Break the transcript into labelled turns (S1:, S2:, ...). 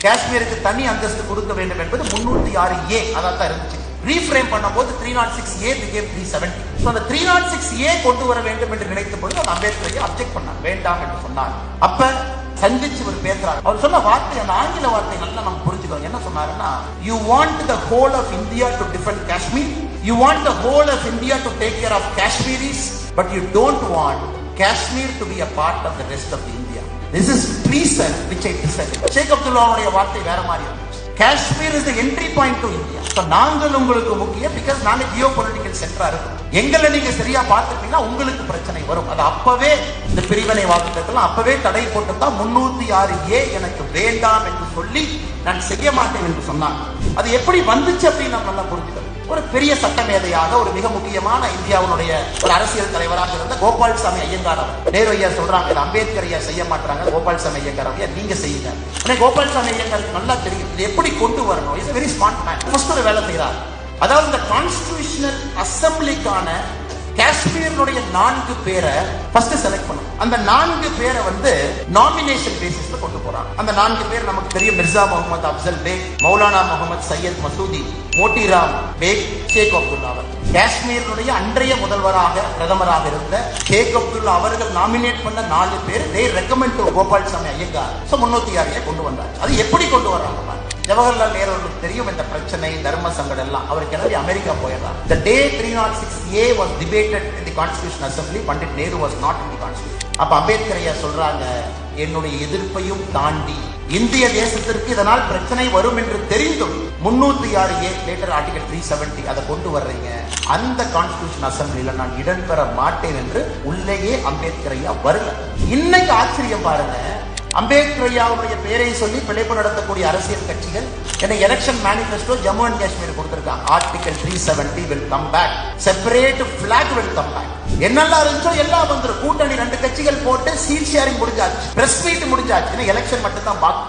S1: காஷ்மீருக்கு தனி அந்தஸ்து கொடுக்க வேண்டும் என்பது 306A அதான் இருந்துச்சு. ரீஃப்ரேம் பண்ணும்போது 306A became 370. So அந்த 306A கொண்டு வர வேண்டும் என்று நினைத்த பொழுது அந்த அம்பேத்கரை அப்ஜெக்ட் பண்ணார், வேண்டாம் என்று சொன்னார். அப்ப சந்திச்சு ஒரு பேசுறாரு. அவர் சொன்ன வார்த்தை, அந்த ஆங்கில வார்த்தை நல்லா நம்ம புரிஞ்சுக்கணும். என்ன சொன்னாருன்னா, you want the whole of India to defend Kashmir, you want the whole of India to take care of Kashmiris, but you don't want Kashmir to be a part of the rest of India. This is treason which I dissent. ஷேக் அப்துல்லாவுடைய வார்த்தை வேற மாதிரி இருந்துச்சு. Kashmir is the entry point to India. So நாங்கள் உங்களுக்கு முக்கியம், because நாங்க Jio political சென்டரா இருக்கும். எங்களை நீங்க சரியா பார்த்துட்டீங்கன்னா உங்களுக்கு பிரச்சனை வரும். அது அப்பவே இந்த பிரிவினை வாக்குத்தத்தெல்லாம் அப்பவே தடை போட்டுதான் 306A எனக்கு வேண்டாம் என்று சொல்லி நான் செய்ய மாட்டேன் என்று சொன்னான். அது எப்படி வந்துச்சு அப்படின்னு நம்ம நல்லா புரிஞ்சுக்கணும். ஒரு பெரிய சட்டமேதையாக, ஒரு மிக முக்கியமான இந்தியாவுடைய ஒரு அரசியல் தலைவராக இருந்த கோபால்சாமி ஐயங்கார் அவர், நேரு ஐயா சொல்றாங்க அம்பேத்கர் ஐயா செய்ய மாட்டாங்க, கோபால்சாமி ஐயங்கார் ஐயா நீங்க செய்யுங்க. ஆனால் கோபால்சாமி ஐயங்காருக்கு நல்லா தெரியும் இது எப்படி கொண்டு வரணும். Is very smart man. First ஒரு வேலை செய்யறார். அதாவது இந்த கான்ஸ்டிடியூஷனல் அசம்பிளிக்கான காஷ்மீருடைய 4 பேரை ஃபர்ஸ்ட் செலக்ட் பண்ணும். அந்த 4 பேரை நாமினேஷன் பேசிஸ்ல கொண்டு போறாங்க. அந்த 4 பேர் நமக்கு தெரியும். மிர்சா முகமது அப்சல் பேக், மௌலானா முகமது சையத் மசூதி, மோட்டிராம் பேக், ஷேக் அப்துல்லா அவர். காஷ்மீருடைய அன்றைய முதல்வராக பிரதமராக இருந்த ஷேக் அப்துல்லா அவர்கள் நாமினேட் பண்ண 4 பேர் they recommend to Gopalsamy Iyengar. 306A கொண்டு வந்தார். அது எப்படி கொண்டு வர்றாங்க? ஜவஹர்லால் நேரு அவர்களுக்கு தெரியும் இந்த பிரச்சனை, தர்ம சங்கடம் எல்லாம். அவர் கிளம்பி அமெரிக்கா போயிடலாம். The day 306A was debated in the Constitution Assembly, Pandit Nehru was not in the Constitution. அப்ப அம்பேத்கர் ஐயா சொல்றாங்க, என்னுடைய எதிர்ப்பையும் தாண்டி இந்திய தேசத்திற்கு இதனால் பிரச்சனை வரும் என்று தெரிந்தும் 306A லேட்டர் ஆர்டிகல் 370 அதை கொண்டு வர்றீங்க, அந்த கான்ஸ்டிடியூஷன் அசம்பிளில நான் இடம்பெற மாட்டேன் என்று உள்ளேயே அம்பேத்கர் ஐயா வரல. இன்னைக்கு ஆச்சரியம் பாருங்க, அம்பேத்கர் ஐயாவுடைய பெயரை சொல்லி பிழைப்பு நடத்தக்கூடிய அரசியல் கட்சிகள் என்ன election manifesto Jammu and Kashmir கொடுத்திருக்காங்க. Article 370 will come back, separate flag will come back. என்னெல்லாம் இருந்துச்சோ எல்லாம் வந்துடும். கூட்டணி 2 கட்சிகள் போட்டு சீட் ஷேரிங் முடிஞ்சாச்சு, பிரஸ் மீட் முடிஞ்சாச்சு, எலெக்ஷன் மட்டும் தான் பாக்கி.